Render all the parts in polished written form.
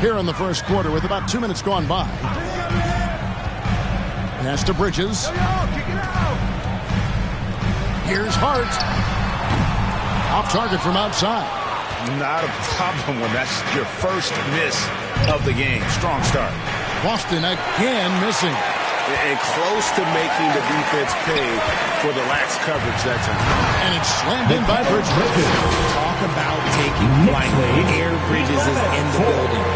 here in the first quarter with about 2 minutes gone by. Pass to Bridges. Here's Hart. Off target from outside. Not a problem when that's your first miss of the game. Strong start. Boston again missing. And close to making the defense pay for the lax coverage that time. And it's slammed in by Bridges. Talk about taking flight. Air Bridges is in the building.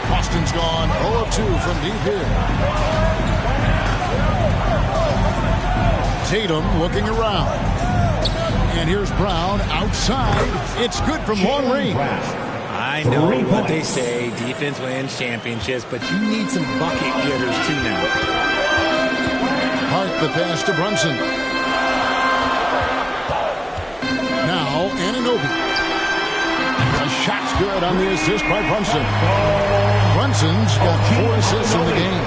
Boston's gone 0 of 2 from deep here. Tatum looking around. And here's Brown outside. It's good from long range. I know what they say, defense wins championships, but you need some bucket getters too now. Hart the pass to Brunson. Now Anunoby. The shot's good on the assist by Brunson. Brunson's got 4 assists in the game.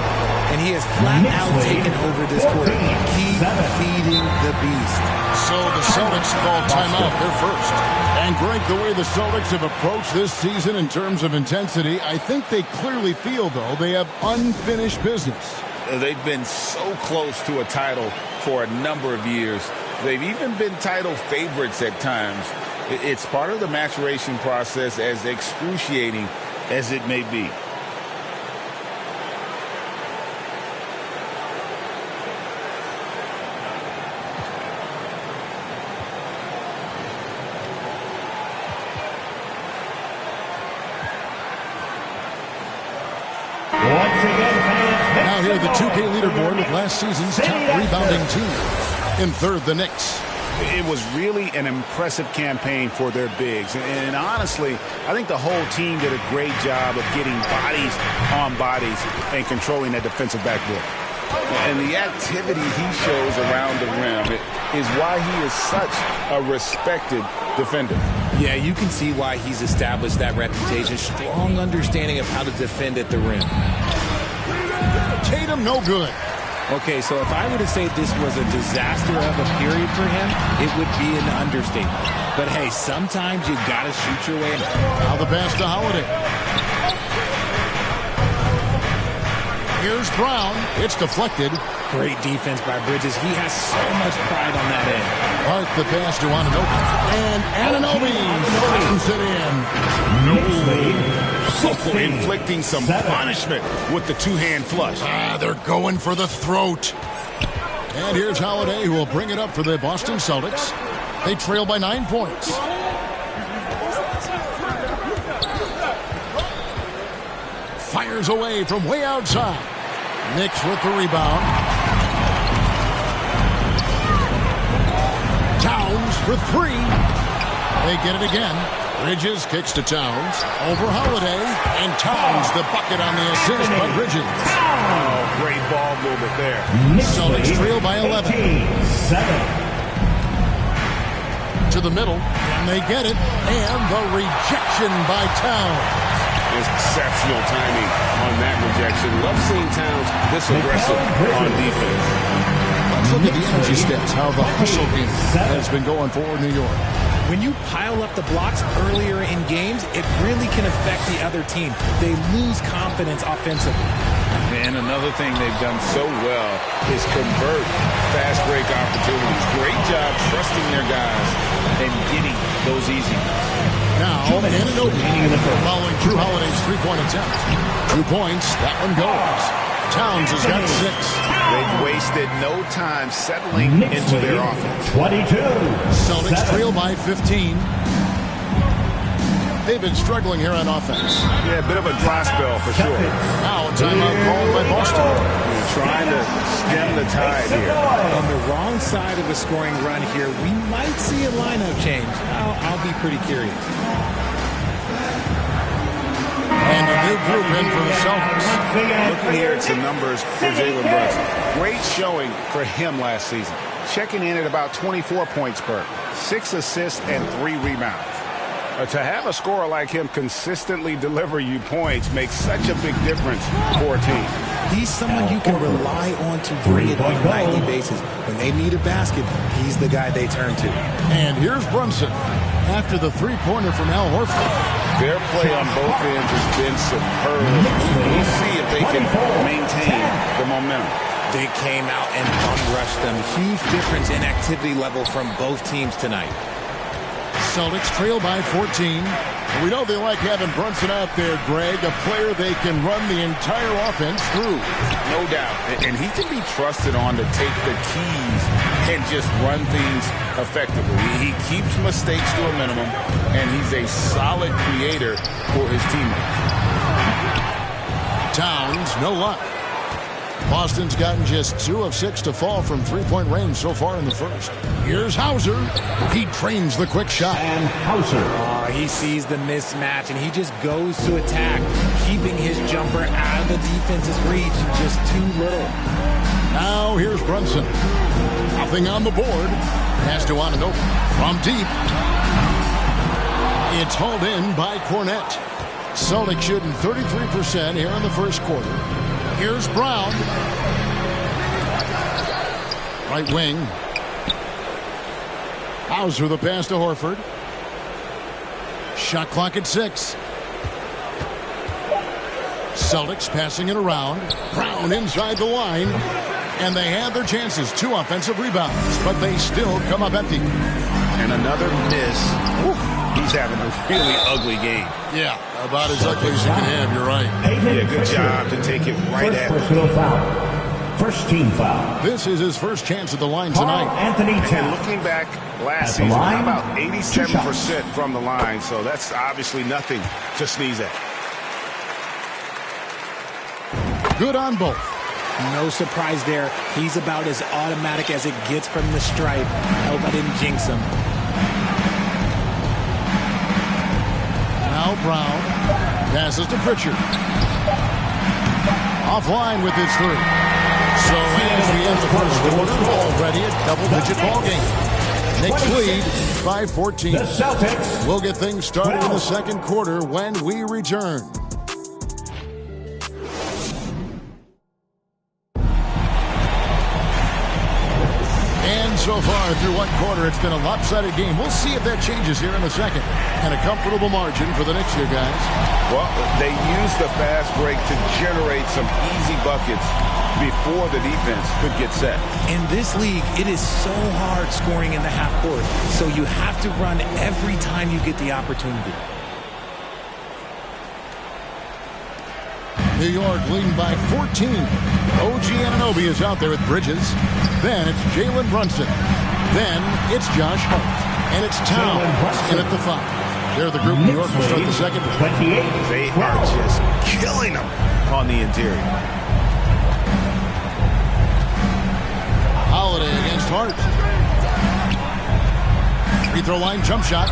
And he has flat out taken over this quarter. Keep feeding the beast. So the Celtics call timeout. They're first. And Greg, the way the Celtics have approached this season in terms of intensity, I think they clearly feel, though, they have unfinished business. They've been so close to a title for a number of years. They've even been title favorites at times. It's part of the maturation process, as excruciating as it may be. Now here the 2K leaderboard with last season's top rebounding team. In third, the Knicks. It was really an impressive campaign for their bigs. And honestly, I think the whole team did a great job of getting bodies on bodies and controlling that defensive backboard. And the activity he shows around the rim is why he is such a respected defender. Yeah, you can see why he's established that reputation. Strong understanding of how to defend at the rim. Tatum, no good. Okay, so if I were to say this was a disaster of a period for him, it would be an understatement. But hey, sometimes you got to shoot your way. Now the pass to Holiday. Here's Brown. It's deflected. Great defense by Bridges. He has so much pride on that end. Hart the pass to Anunoby. And Anunoby slams it in. Inflicting some punishment with the two-hand flush. They're going for the throat. And here's Holiday, who will bring it up for the Boston Celtics. They trail by 9 points. Fires away from way outside. Knicks with the rebound. Towns for 3. They get it again. Bridges kicks to Towns. Over Holiday. And Towns the bucket on the assist by Bridges. Oh, great ball movement there. Celtics trail by 11. To the middle. And they get it. And the rejection by Towns. Exceptional timing on that rejection. Love seeing Towns this aggressive on defense. Let's look at the energy stats, how the hustle game has been going for New York. When you pile up the blocks earlier in games, it really can affect the other team. They lose confidence offensively. And another thing they've done so well is convert fast break opportunities. Great job trusting their guys and getting those easy ones. Now, Anunoby following Drew Holiday's three-point attempt. 2 points. That one goes. Towns has got 6. They've wasted no time settling into their offense. 22. Celtics trail by 15. They've been struggling here on offense. Yeah, a bit of a dry spell for sure. Now a timeout called by Boston. Trying to stem the tide here. On the wrong side of a scoring run here, we might see a lineup change. I'll be pretty curious. And a new group in for the Celtics. Looking here at some numbers for Jalen Brunson. Great showing for him last season. Checking in at about 24 points per, 6 assists and 3 rebounds. To have a scorer like him consistently deliver you points makes such a big difference for a team. He's someone you can rely on to bring it on a nightly basis. When they need a basket, he's the guy they turn to. And here's Brunson. after the three-pointer from Al Horford. Their play on both ends has been superb. We'll see if they can maintain the momentum. They came out and bum-rushed them. Huge difference in activity level from both teams tonight. Celtics trail by 14. We know they like having Brunson out there, Greg, a player they can run the entire offense through. No doubt. And he can be trusted on to take the keys and just run things effectively. He keeps mistakes to a minimum, and he's a solid creator for his teammates. Towns, no luck. Boston's gotten just 2 of 6 to fall from three-point range so far in the first. Here's Hauser. He trains the quick shot. And Hauser. He sees the mismatch, and he just goes to attack, keeping his jumper out of the defense's reach. Just too little. Now here's Brunson. Nothing on the board. Pass to Anunoby from deep. It's hauled in by Cornette. Celtics shooting 33% here in the first quarter. Here's Brown. Right wing. Hauser the pass to Horford. Shot clock at 6. Celtics passing it around. Brown inside the line. And they had their chances. 2 offensive rebounds. But they still come up empty. And another miss. He's having a really ugly game. Yeah, about as ugly as you can have. You're right. Yeah, good job to take it right at him. Personal foul. First team foul. This is his first chance at the line tonight. Anthony And Towns. looking back last season, about 87% from the line, so that's obviously nothing to sneeze at. Good on both. No surprise there. He's about as automatic as it gets from the stripe. Hope I didn't jinx him. Now Brown passes to Pritchard. Offline with his 3. So as we end the first quarter, already a double-digit ball game. Knicks lead by 14. The Celtics. We'll get things started in the second quarter when we return. So far through one quarter, it's been a lopsided game. We'll see if that changes here in the second. And a comfortable margin for the Knicks here, guys. Well, they used the fast break to generate some easy buckets before the defense could get set. In this league, it is so hard scoring in the half court. So you have to run every time you get the opportunity. New York leading by 14. OG Anunoby is out there with Bridges. Then it's Jalen Brunson. Then it's Josh Hart. And it's Towns in at the 5. They're the group New York will start the second. 28. They are just killing them on the interior. Holiday against Hart. Free throw line jump shot.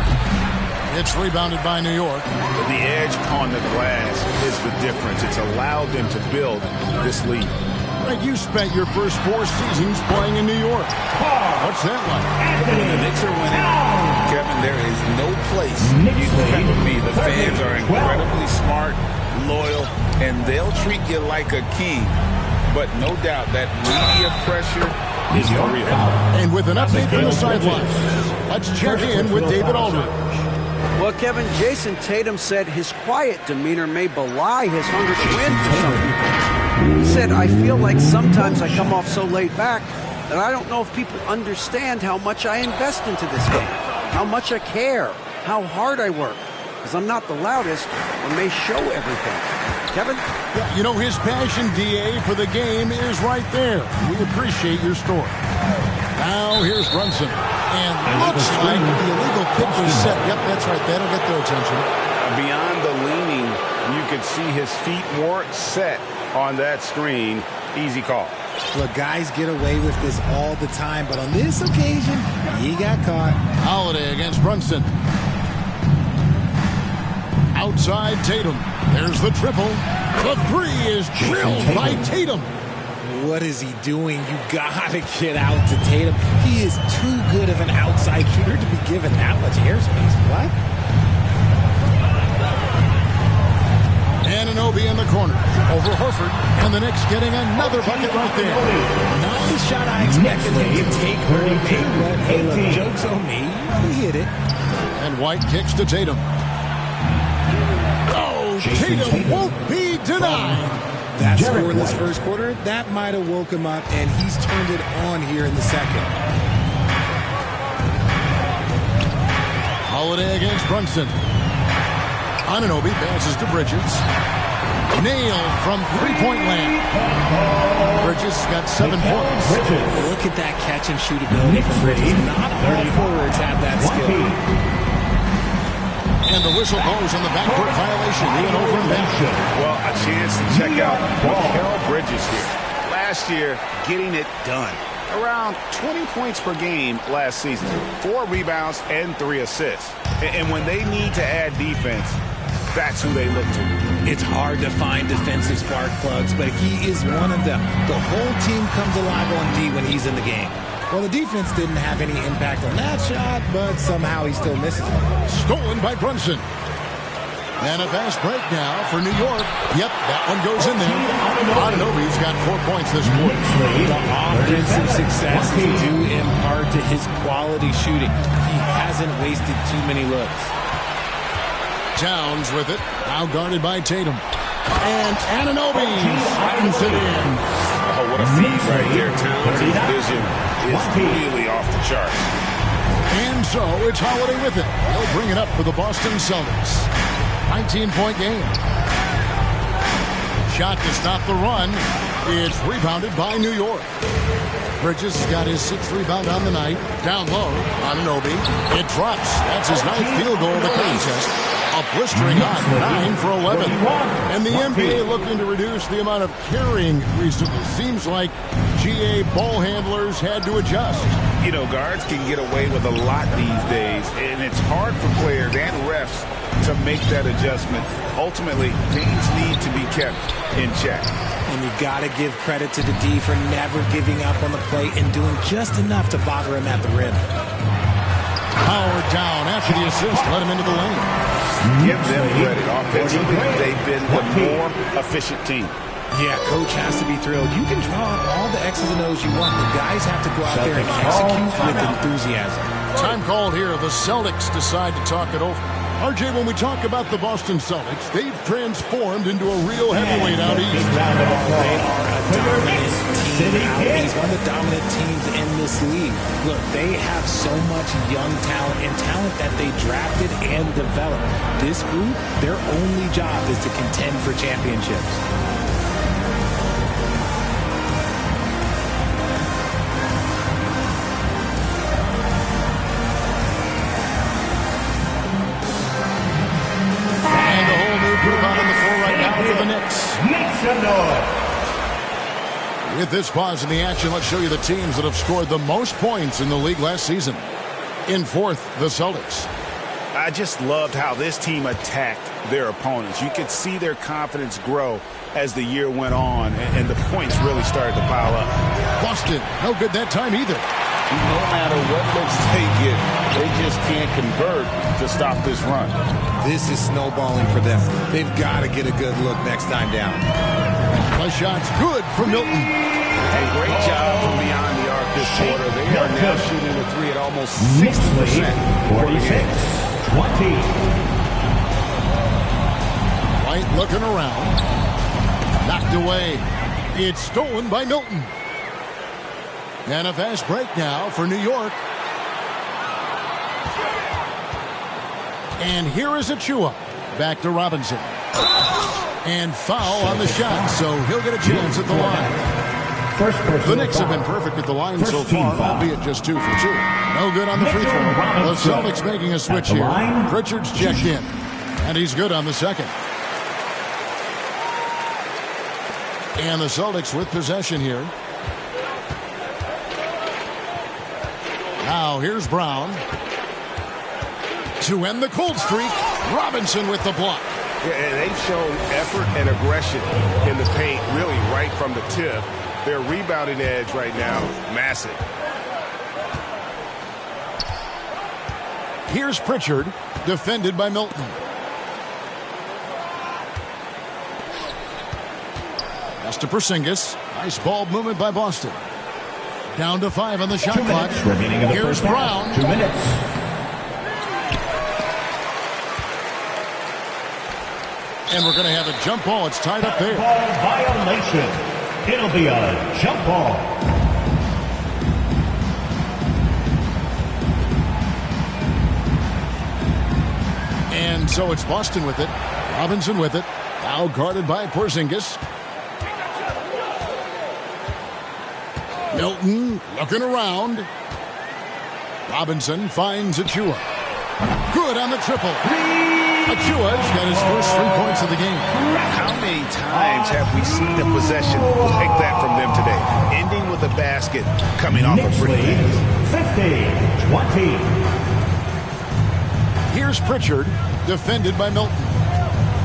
It's rebounded by New York. The edge on the glass is the difference. It's allowed them to build this lead. Greg, you spent your first 4 seasons playing in New York. What's that like? When the Knicks are winning, Kevin, there is no place you can ever be. The fans are incredibly smart, loyal, and they'll treat you like a king. But no doubt that media pressure is for real. And with an update from the sideline, let's check in with David Aldridge. Well, Kevin, Jason Tatum said his quiet demeanor may belie his hunger to win for some people. He said, I feel like sometimes I come off so laid back that I don't know if people understand how much I invest into this game, how much I care, how hard I work, because I'm not the loudest or may show everything. Kevin? Yeah, you know, his passion, DA, for the game is right there. We appreciate your story. Now here's Brunson. And looks like the illegal kick was set. Yep, that's right. That'll get their attention. Beyond the leaning, you could see his feet weren't set on that screen. Easy call. Look, guys get away with this all the time, but on this occasion, he got caught. Holiday against Brunson. Outside Tatum. There's the triple. The 3 is drilled by Tatum. What is he doing? You gotta get out to Tatum. He is too good of an outside shooter to be given that much airspace. What? Anunoby in the corner. Over Horford. And the Knicks getting another bucket right there. Not the shot I expected him to take early, but hey, look, joke's on me. He hit it. And White kicks to Tatum. Oh, Tatum won't be denied. That scoreless first quarter, that might have woke him up, and he's turned it on here in the second. Holiday against Brunson. Anunoby passes to Bridges. Nailed from three-point land. Bridges got 7 points. Look at that catch and shoot ability from Bridges. Not all forwards have that skill. And the whistle goes on the backcourt violation. He went over and back. Well, a chance to check out Mikal Bridges here. Last year, getting it done. Around 20 points per game last season. 4 rebounds and 3 assists. And when they need to add defense, that's who they look to. It's hard to find defensive spark plugs, but he is one of them. The whole team comes alive on D when he's in the game. Well, the defense didn't have any impact on that shot, but somehow he still misses it. Stolen by Brunson. And a fast break now for New York. Yep, that one goes in there. Anunoby's got 4 points this quarter. The offensive success is due in part to his quality shooting. He hasn't wasted too many looks. Towns with it. Now guarded by Tatum. And Anunoby slams it in. Oh, what a feed right there. Towns' vision is really off the charts. And so it's Holiday with it. He'll bring it up for the Boston Celtics. 19-point game. Shot to stop the run. It's rebounded by New York. Bridges has got his 6th rebound on the night. Down low, Anunoby. It drops. That's his 9th field goal of the contest. A blistering hot 9 for 11. And the NBA looking to reduce the amount of carrying recently. Seems like GA ball handlers had to adjust. You know, guards can get away with a lot these days, and it's hard for players and refs to make that adjustment. Ultimately, things need to be kept in check. And you got to give credit to the D for never giving up on the play and doing just enough to bother him at the rim. Howard down after the assist, let him into the lane. Give them credit. Offensively, they've been the more efficient team. Yeah, coach has to be thrilled. You can draw on all the X's and O's you want. The guys have to go out there and execute with enthusiasm. Time called here. The Celtics decide to talk it over. RJ, when we talk about the Boston Celtics, they've transformed into a real heavyweight out east. They are a dominant team out east. One of the dominant teams in this league. Look, they have so much young talent and talent that they drafted and developed. This group, their only job is to contend for championships. With this pause in the action, let's show you the teams that have scored the most points in the league last season. In 4th, the Celtics. I just loved how this team attacked their opponents. You could see their confidence grow as the year went on, and the points really started to pile up. Boston, no good that time either. No matter what looks they get, they just can't convert to stop this run. This is snowballing for them. They've got to get a good look next time down. The shot's good for Milton. Hey, great job from beyond the arc this quarter. They are now shooting the 3 at almost 60%. 46-20. White looking around. Knocked away. It's stolen by Milton. And a fast break now for New York. And here is Achua. Back to Robinson. And foul on the shot, so he'll get a chance at the line. The Knicks have been perfect at the line so far, albeit just 2 for 2. No good on the free throw. The Celtics making a switch here. Pritchard's checked in, and he's good on the second. And the Celtics with possession here. Now here's Brown. To end the cold streak, Robinson with the block. Yeah, they've shown effort and aggression in the paint, really right from the tip. Their rebounding edge right now, massive. Here's Pritchard, defended by Milton. Pass to Porzingis. Nice ball movement by Boston. Down to 5 on the shot clock. Remaining in the Here's first half. Brown. 2 minutes. And we're going to have a jump ball. It's tied up there. Ball violation. It'll be a jump ball. And so it's Boston with it. Robinson with it. Now guarded by Porzingis. Milton looking around. Robinson finds Achua. Good on the triple. Achua's got his first 3 points of the game. How many times have we seen a possession like that from them today? Ending with a basket coming off Knicks a free. lead 50-20. Here's Pritchard, defended by Milton.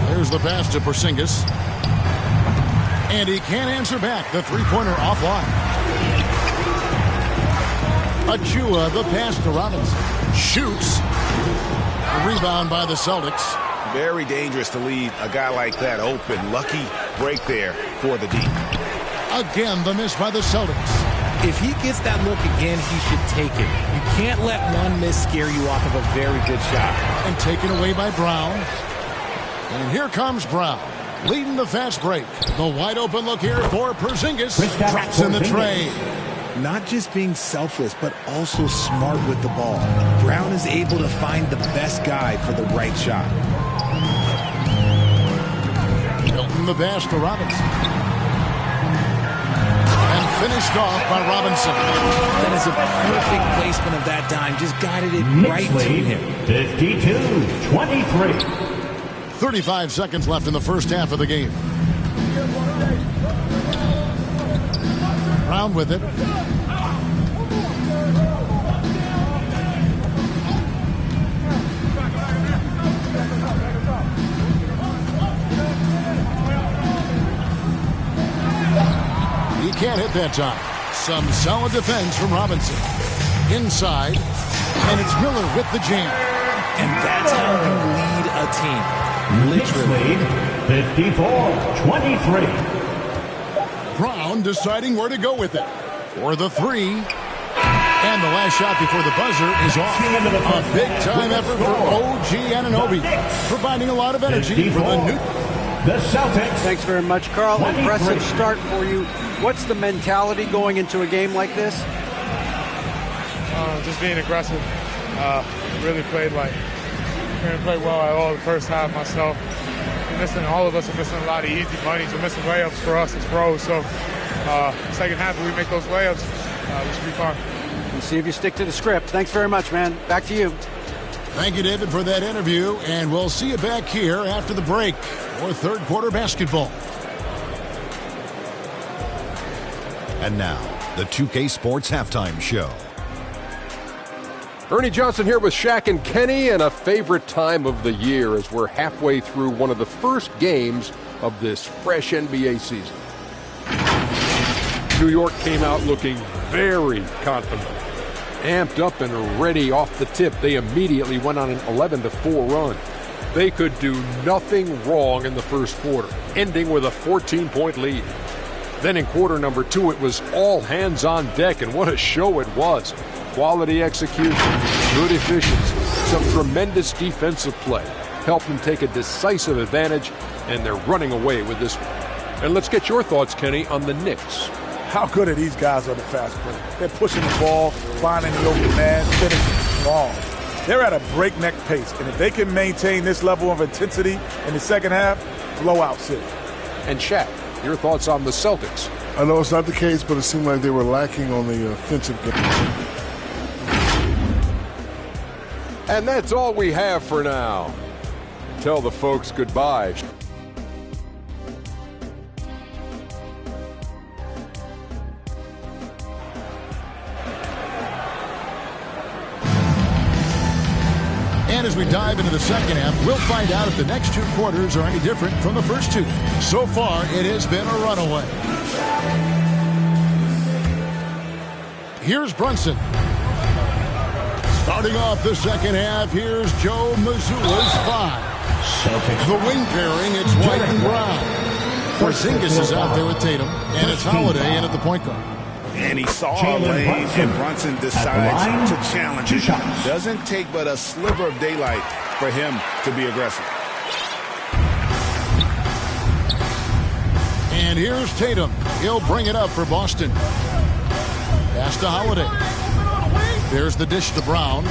There's the pass to Porzingis. And he can't answer back. The three-pointer offline. Achua, the pass to Robinson. Shoots. A rebound by the Celtics. Very dangerous to leave a guy like that open. Lucky break there for the D. Again, the miss by the Celtics. If he gets that look again, he should take it. You can't let one miss scare you off of a very good shot. And taken away by Brown. And here comes Brown, leading the fast break. The wide open look here for Porzingis. Drops in the tray. Not just being selfless, but also smart with the ball. Brown is able to find the best guy for the right shot. Milton the pass to Robinson. And finished off by Robinson. That is a perfect placement of that dime. Just guided it right to him. 52-23. 35 seconds left in the first half of the game. Brown with it. He can't hit that time. Some solid defense from Robinson. Inside. And it's Miller with the jam. And that's how you lead a team. Literally. 54-23. Brown deciding where to go with it. For the three. And the last shot before the buzzer is off. A big-time effort for OG Anunoby. Providing a lot of energy for the new... The Celtics. Thanks very much, Carl. 23. Impressive start for you. What's the mentality going into a game like this? Just being aggressive. Really played well at all the first half myself. All of us are missing a lot of easy bunnies. We're missing layups for us as pros. So second half, if we make those layups, we should be fine. We'll see if you stick to the script. Thanks very much, man. Back to you. Thank you, David, for that interview. And we'll see you back here after the break for third quarter basketball. And now, the 2K Sports Halftime Show. Ernie Johnson here with Shaq and Kenny, and a favorite time of the year as we're halfway through one of the first games of this fresh NBA season. New York came out looking very confident, amped up and ready off the tip. They immediately went on an 11-4 run. They could do nothing wrong in the first quarter, ending with a 14-point lead. Then in quarter number 2, it was all hands on deck, and what a show it was. Quality execution, good efficiency, some tremendous defensive play helped them take a decisive advantage, and they're running away with this one. And let's get your thoughts, Kenny, on the Knicks. How good are these guys on the fast break? They're pushing the ball, finding the open man, finishing strong. They're at a breakneck pace, and if they can maintain this level of intensity in the second half, blowout city. And Shaq, your thoughts on the Celtics? I know it's not the case, but it seemed like they were lacking on the offensive game. And that's all we have for now. Tell the folks goodbye. And as we dive into the second half, we'll find out if the next 2 quarters are any different from the first 2. So far, it has been a runaway. Here's Brunson. Starting off the second half, here's Joe Mazzulla's 5. Celtics. The wing pairing, it's White and Brown. Porzingis is out there with Tatum, and it's Holiday in at the point guard. And he saw a lane, and Brunson decides to challenge it. Doesn't take but a sliver of daylight for him to be aggressive. And here's Tatum. He'll bring it up for Boston. Pass to Holiday. There's the dish to Brown.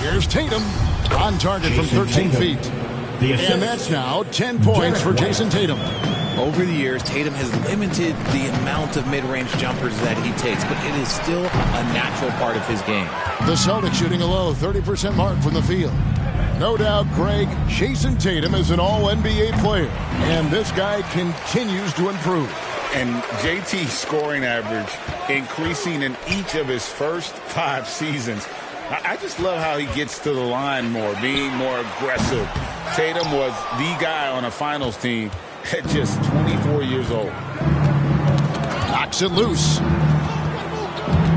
Here's Tatum. On target from 13 feet. And that's now 10 points for Jason Tatum. Over the years, Tatum has limited the amount of mid-range jumpers that he takes, but it is still a natural part of his game. The Celtics shooting a low 30% mark from the field. No doubt, Greg, Jason Tatum is an all-NBA player, and this guy continues to improve. And JT's scoring average increasing in each of his first 5 seasons. I just love how he gets to the line more, being more aggressive. Tatum was the guy on a finals team at just 24 years old. Knocks it loose.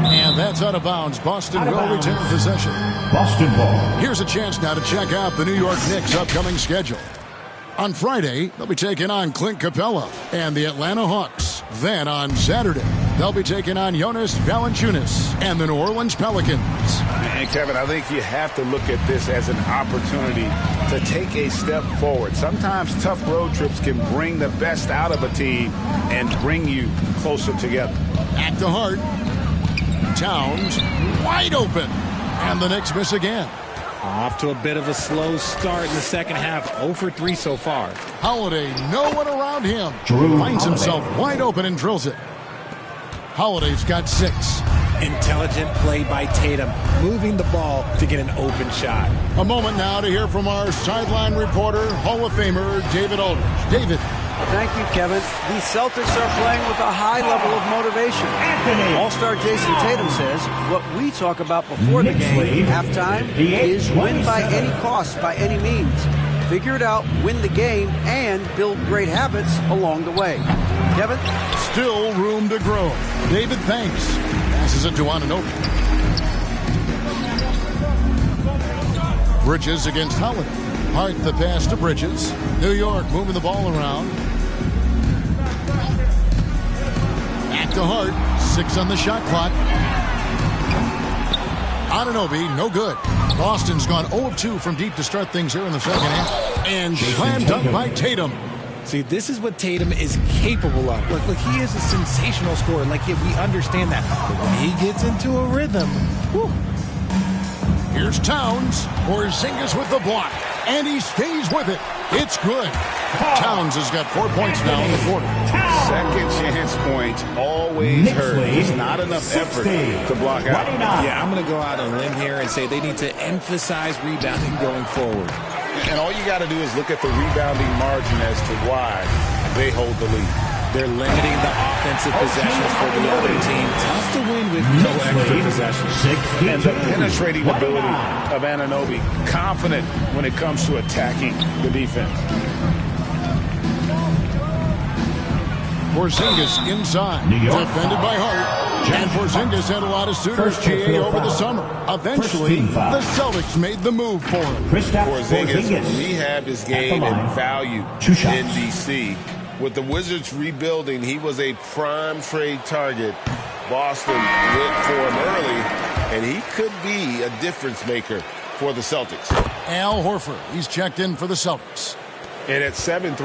And that's out of bounds. Boston will retain possession. Boston ball. Here's a chance now to check out the New York Knicks' upcoming schedule. On Friday, they'll be taking on Clint Capella and the Atlanta Hawks. Then on Saturday, they'll be taking on Jonas Valanciunas and the New Orleans Pelicans. And Kevin, I think you have to look at this as an opportunity to take a step forward. Sometimes tough road trips can bring the best out of a team and bring you closer together. At the heart, Towns wide open, and the Knicks miss again. Off to a bit of a slow start in the second half. 0 for 3 so far. Holiday, no one around him. Finds himself wide open and drills it. Holiday's got 6. Intelligent play by Tatum, moving the ball to get an open shot. A moment now to hear from our sideline reporter, Hall of Famer David Aldridge. David. Thank you, Kevin. The Celtics are playing with a high level of motivation. All-star Jason Tatum says what we talk about before the game, halftime, is win by any cost, by any means. Figure it out, win the game, and build great habits along the way. Kevin? Still room to grow. David, thanks. Passes it to Anunoby. Bridges against Holiday. Hart the pass to Bridges. New York moving the ball around. Back to Hart. 6 on the shot clock. Anunoby, no good. Boston's gone 0 of 2 from deep to start things here in the second half. And slam dunk by Tatum. See, this is what Tatum is capable of. Look, he is a sensational scorer. Like, we understand that. But when he gets into a rhythm, whew. Here's Towns. Porzingis with the block. And he stays with it. It's good. Towns has got 4 points now in the quarter. Second chance points always hurt. It's not enough effort to block out. Yeah, I'm going to go out on a limb here and say they need to emphasize rebounding going forward. And all you got to do is look at the rebounding margin as to why they hold the lead. They're limiting the offensive possessions for the other team. Tough to win with no extra possessions. And the penetrating ability of Anunoby. Confident when it comes to attacking the defense. Porzingis inside. Defended by Hart. And Porzingis had a lot of suitors GA over the summer. Eventually, the Celtics made the move for him. Porzingis rehabbed his game and value in D.C. With the Wizards rebuilding, he was a prime trade target. Boston went for him early, and he could be a difference maker for the Celtics. Al Horford, he's checked in for the Celtics. And at 7'3",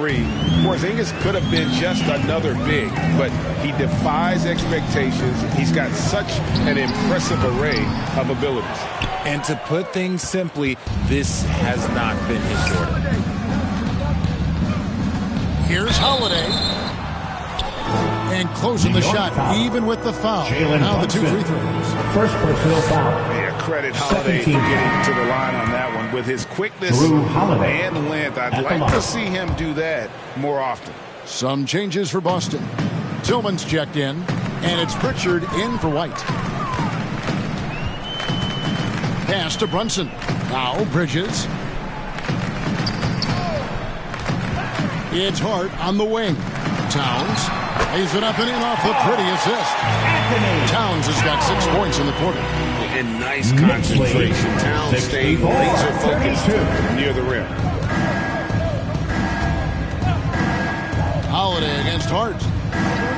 Porzingis could have been just another big, but he defies expectations. He's got such an impressive array of abilities. And to put things simply, this has not been his shortage. Here's Holiday. And closing the shot, even with the foul. Now the 2 free throws. First personal foul. Yeah, credit Holiday for getting to the line on that one. With his quickness and length, I'd like to see him do that more often. Some changes for Boston. Tillman's checked in, and it's Pritchard in for White. Pass to Brunson. Now Bridges. It's Hart on the wing. Towns lays it up and in off the pretty assist. Towns has got 6 points in the quarter. And nice concentration. Towns stayed laser focused near the rim. Holiday against Hart.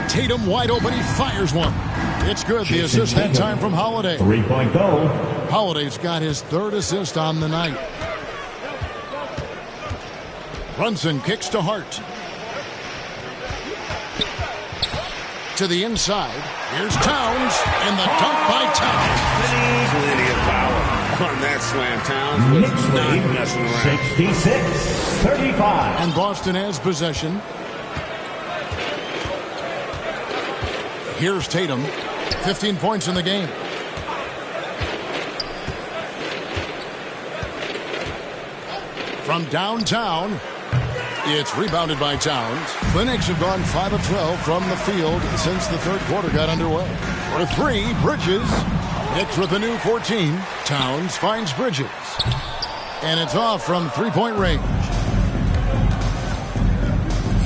Tatum wide open. He fires one. It's good. The assist that time from Holiday. 3-point goal. Holiday's got his 3rd assist on the night. Brunson kicks to Hart. To the inside. Here's Towns, and the dunk by Towns. Plenty of power on that slam. Towns was not messing around. 66-35. And Boston has possession. Here's Tatum. 15 points in the game. From downtown, it's rebounded by Towns. The Knicks have gone 5 of 12 from the field since the third quarter got underway. For three, Bridges. Knicks with a new 14. Towns finds Bridges. And it's off from three-point range.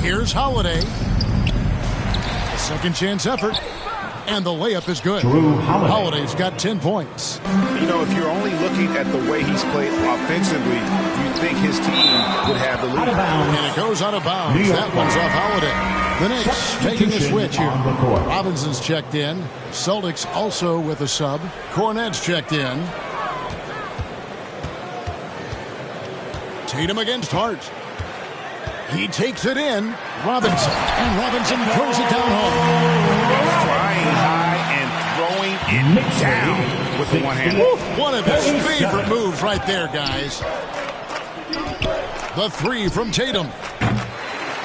Here's Holiday. Second chance effort. And the layup is good. Holiday's got 10 points. You know, if you're only looking at the way he's played offensively, you think his team would have the lead. And it goes out of bounds. That one's off Holiday. The Knicks taking a switch here. Robinson's checked in. Celtics also with a sub. Cornette's checked in. Tatum against Hart. He takes it in. Robinson. And Robinson throws it down home. Flying high and throwing it down with the one hand. One of his favorite moves right there, guys. The three from Tatum.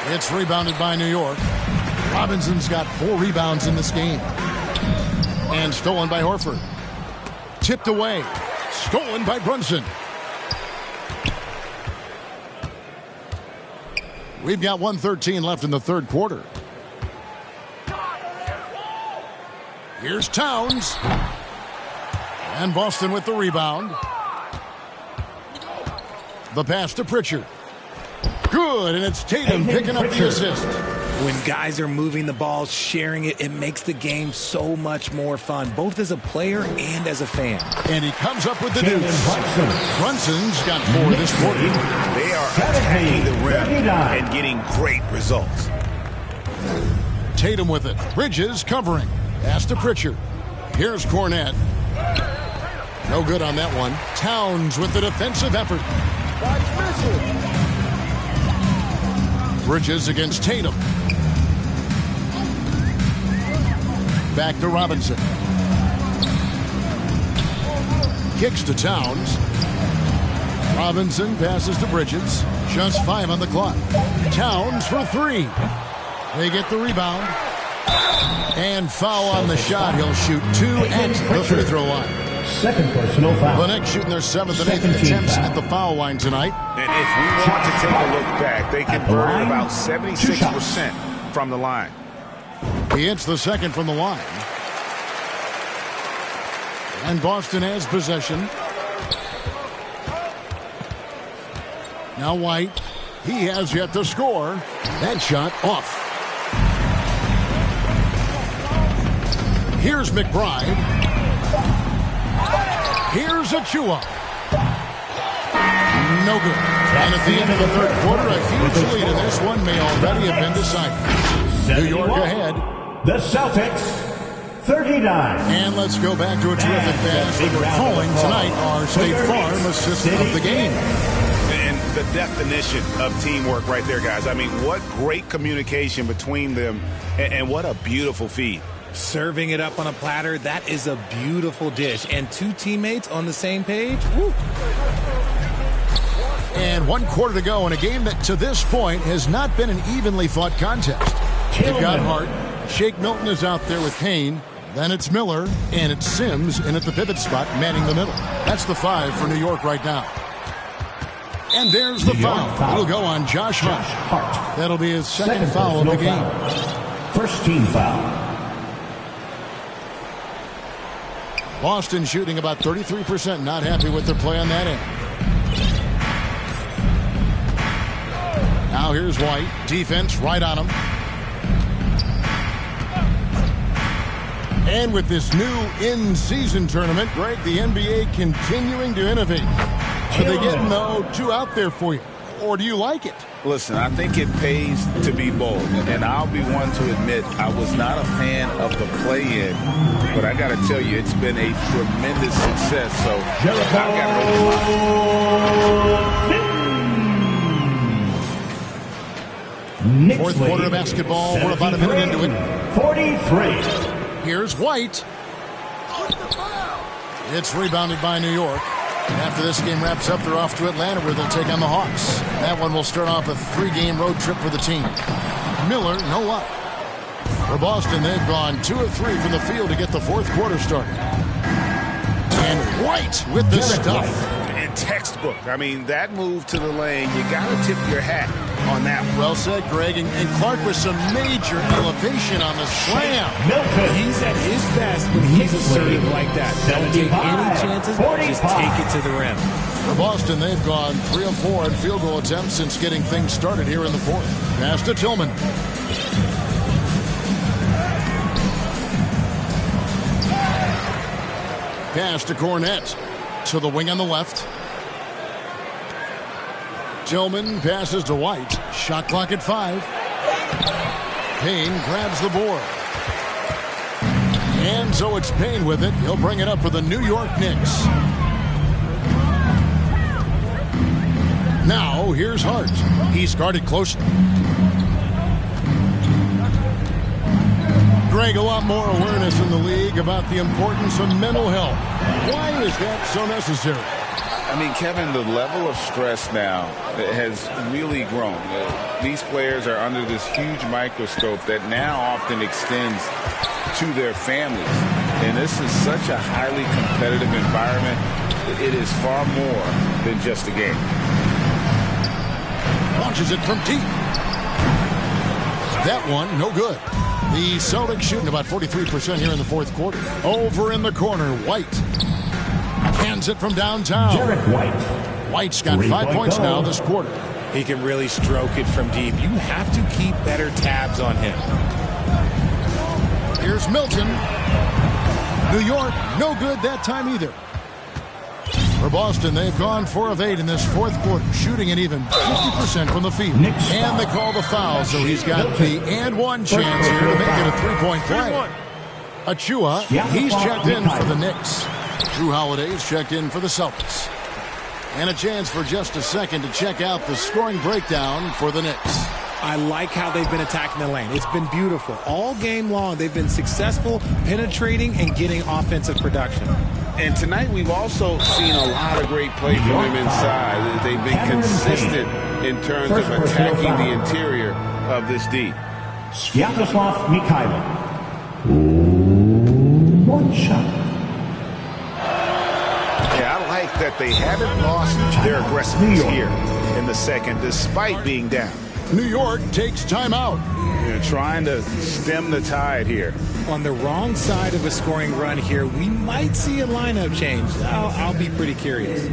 It's rebounded by New York. Robinson's got 4 rebounds in this game. And stolen by Horford. Tipped away. Stolen by Brunson. We've got 1:13 left in the third quarter. Here's Towns. And Boston with the rebound. The pass to Pritchard. Good, and it's Tatum picking up the assist. When guys are moving the ball, sharing it, it makes the game so much more fun, both as a player and as a fan. And he comes up with the deuce. Brunson's got 4 this quarter. They are attacking the rim and getting great results. Tatum with it. Bridges covering. Pass to Pritchard. Here's Cornette. No good on that one. Towns with the defensive effort. Bridges against Tatum. Back to Robinson. Kicks to Towns. Robinson passes to Bridges. Just 5 on the clock. Towns for 3. They get the rebound. And foul on the shot. He'll shoot 2 at the free throw line. Second personal foul. The Knicks shooting their 7th and 8th attempts at the foul line tonight. And if we want to take a look back, they converted about 76% from the line. He hits the second from the line. And Boston has possession. Now White. He has yet to score. That shot off. Here's McBride. Here's Achua. No good. And at the end of the third quarter, a huge lead in this one may already have been decided. New York ahead. The Celtics, 39. And let's go back to a terrific pass. We're calling tonight our State Farm assistant of the game. And the definition of teamwork right there, guys. I mean, what great communication between them, and what a beautiful feed. Serving it up on a platter, that is a beautiful dish. And 2 teammates on the same page. Woo. And 1 quarter to go in a game that to this point has not been an evenly fought contest. You've got Hart. Shake Milton is out there with Kane. Then it's Miller, and it's Sims in at the pivot spot, manning the middle. That's the 5 for New York right now. And there's the foul. It'll go on Josh Hart. That'll be his second foul of the game. First team foul. Boston shooting about 33%. Not happy with their play on that end. Now here's White. Defense right on him. And with this new in-season tournament, Greg, the NBA continuing to innovate. Are they getting, though, 2 out there for you? Or do you like it? Listen, I think it pays to be bold. And I'll be one to admit I was not a fan of the play-in. But I got to tell you, it's been a tremendous success. So I've got to Fourth quarter of basketball. We're about a minute into it. 43. Here's White. It's rebounded by New York. After this game wraps up, they're off to Atlanta where they'll take on the Hawks. That one will start off a 3-game road trip for the team. Miller, no luck. For Boston, they've gone 2 of 3 from the field to get the fourth quarter started. And White with the stuff. And textbook. I mean, that move to the lane, you got to tip your hat on that one. Well said, Greg. And Clark with some major elevation on the slam. He's at his best when he's assertive like that. Don't take any chances, just take it to the rim. For Boston, they've gone 3 of 4 in field goal attempts since getting things started here in the fourth. Pass to Tillman. Pass to Cornette. To the wing on the left. Tillman passes to White. Shot clock at 5. Payne grabs the board. And so it's Payne with it. He'll bring it up for the New York Knicks. Now here's Hart. He's guarded closely. Greg, a lot more awareness in the league about the importance of mental health. Why is that so necessary? I mean, Kevin, the level of stress now has really grown. These players are under this huge microscope that now often extends to their families. And this is such a highly competitive environment. It is far more than just a game. Launches it from deep. That one, no good. The Celtics shooting about 43% here in the fourth quarter. Over in the corner, White. Hands it from downtown. Derek White. White's got 5 points now this quarter. He can really stroke it from deep. You have to keep better tabs on him. Here's Milton. New York, no good that time either. For Boston, they've gone 4 of 8 in this fourth quarter, shooting an even 50% from the field. And they call the foul, so he's got the and one chance here to make it a 3-point play. Achua, he's checked in for the Knicks. Drew Holiday is checked in for the Celtics. And a chance for just a second to check out the scoring breakdown for the Knicks. I like how they've been attacking the lane. It's been beautiful. All game long, they've been successful penetrating and getting offensive production. And tonight we've also seen a lot of great play from them inside. They've been consistent in terms of attacking the interior of this D. Sviatoslav Mikhailov. One shot. Yeah, I like that they haven't lost their aggressiveness here in the second, despite being down. New York takes timeout. They're trying to stem the tide here. On the wrong side of a scoring run here, we might see a lineup change. I'll be pretty curious.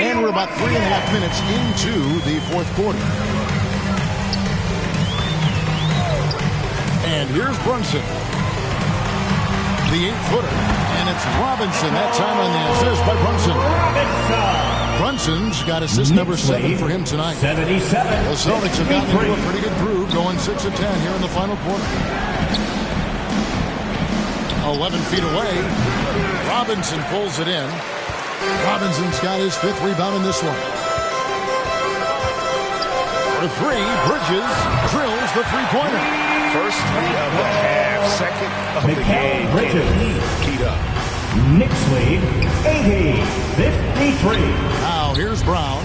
And we're about 3.5 minutes into the fourth quarter. And here's Brunson. The 8-footer. And it's Robinson that time on the assist by Brunson. Brunson's got assist number 7 for him tonight. 77. The Celtics have gotten into a pretty good groove, going 6 of 10 here in the final quarter. 11 feet away. Robinson pulls it in. Robinson's got his 5th rebound in this one. For 3, Bridges drills the 3-pointer. First 3 of the half, second of the game. Bridges. Heat up. Knicks lead 80-53. Now here's Brown.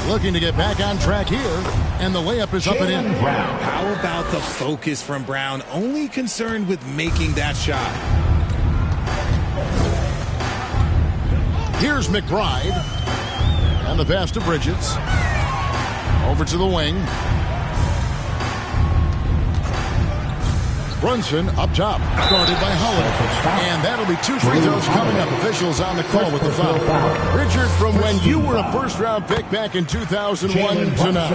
Looking to get back on track here. And the layup is up and in. How about the focus from Brown? Only concerned with making that shot. Here's McBride. And the pass to Bridges. Over to the wing. Brunson up top, guarded by Holiday. And that'll be 2 free throws coming up. Officials on the call with the foul. Richard, from when you were a first-round pick back in 2001 to now,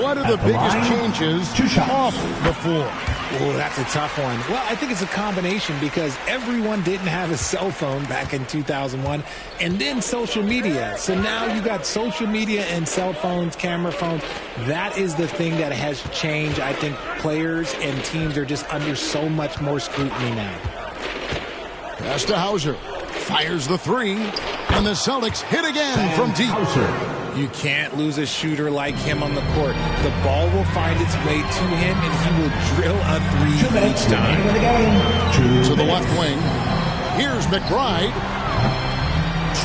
what are the biggest changes off the floor? Oh, that's a tough one. Well, I think it's a combination because everyone didn't have a cell phone back in 2001 and then social media. So now you got social media and cell phones, camera phones. That is the thing that has changed. I think players and teams are just under so much more scrutiny now. Pass to Hauser. Fires the 3. And the Celtics hit again from deep. You can't lose a shooter like him on the court. The ball will find its way to him, and he will drill a 3 each time. To the left wing. Here's McBride.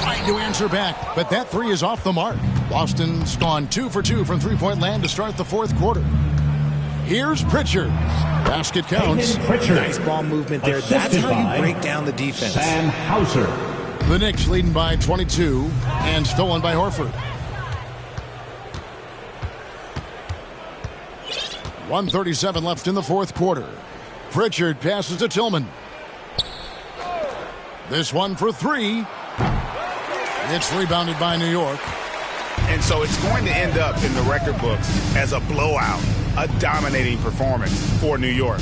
Trying to answer back, but that 3 is off the mark. Boston's gone 2 for 2 from three-point land to start the fourth quarter. Here's Pritchard. Basket counts. Nice ball movement there. That's how you break down the defense. Sam Hauser. The Knicks leading by 22 and stolen by Horford. 1:37 left in the fourth quarter. Pritchard passes to Tillman. This one for 3. It's rebounded by New York. And so it's going to end up in the record books as a blowout, a dominating performance for New York.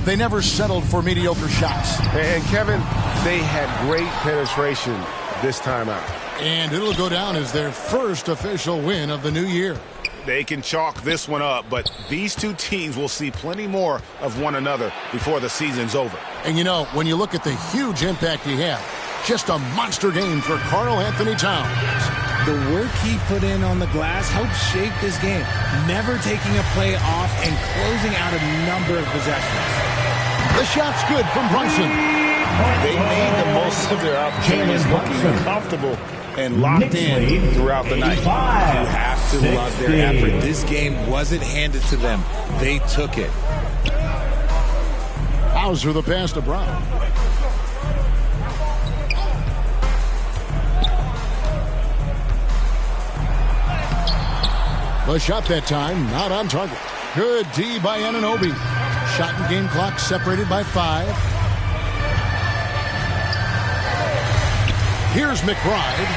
They never settled for mediocre shots. And Kevin, they had great penetration this time out. And it'll go down as their first official win of the new year. They can chalk this one up, but these two teams will see plenty more of one another before the season's over. And you know, when you look at the huge impact he had, just a monster game for Karl Anthony Towns. The work he put in on the glass helped shape this game, never taking a play off and closing out a number of possessions. The shot's good from Brunson. They made the most of their opportunities, looking comfortable and locked in throughout the night. You have to love their effort. This game wasn't handed to them. They took it. Hauser the pass to Brown. The shot that time, not on target. Good D by Anunoby. Shot and game clock separated by 5. Here's McBride.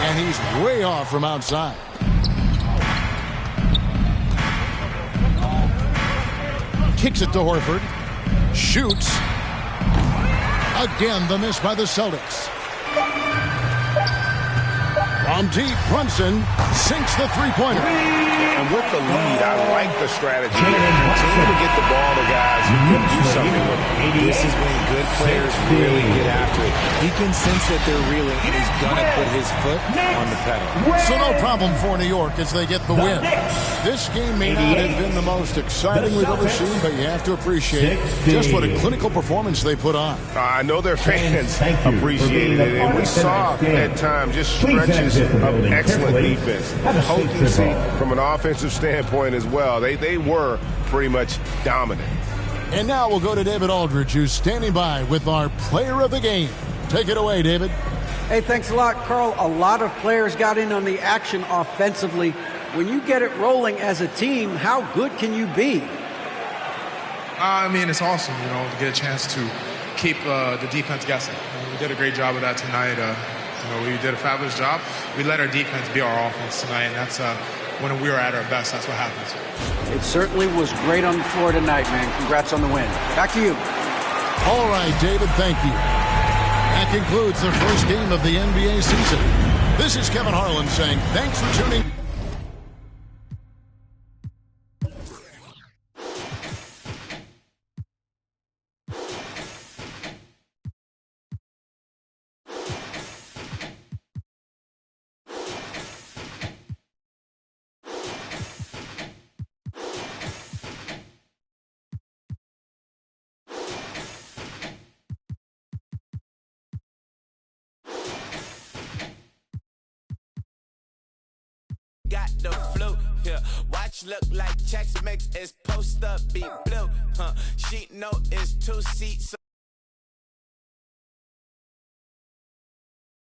And he's way off from outside. Kicks it to Horford. Shoots. Again, the miss by the Celtics. From deep, Brunson sinks the three-pointer. And with the lead, I like the strategy. Continue to get the ball to guys who can do something with it. This is when good players really get after it. He can sense that they're reeling, and he's going to put his foot on the pedal. So no problem for New York as they get the win. This game may not have been the most exciting we've ever seen, but you have to appreciate just what a clinical performance they put on. I know their fans appreciated it, and we saw at times just stretches of excellent defense. Potency from an offensive standpoint as well. They were pretty much dominant. And now we'll go to David Aldridge, who's standing by with our player of the game. Take it away, David. Hey, thanks a lot, Carl. A lot of players got in on the action offensively. When you get it rolling as a team, how good can you be? I mean, it's awesome, to get a chance to keep the defense guessing. We did a great job of that tonight. We did a fabulous job. We let our defense be our offense tonight, and that's when we were at our best. That's what happens. It certainly was great on the floor tonight, man. Congrats on the win. Back to you. All right, David, thank you. That concludes the first game of the NBA season. This is Kevin Harlan saying thanks for tuning in. Got the flu here. Watch look like checks makes his post up be blue. She know it's 2 seats.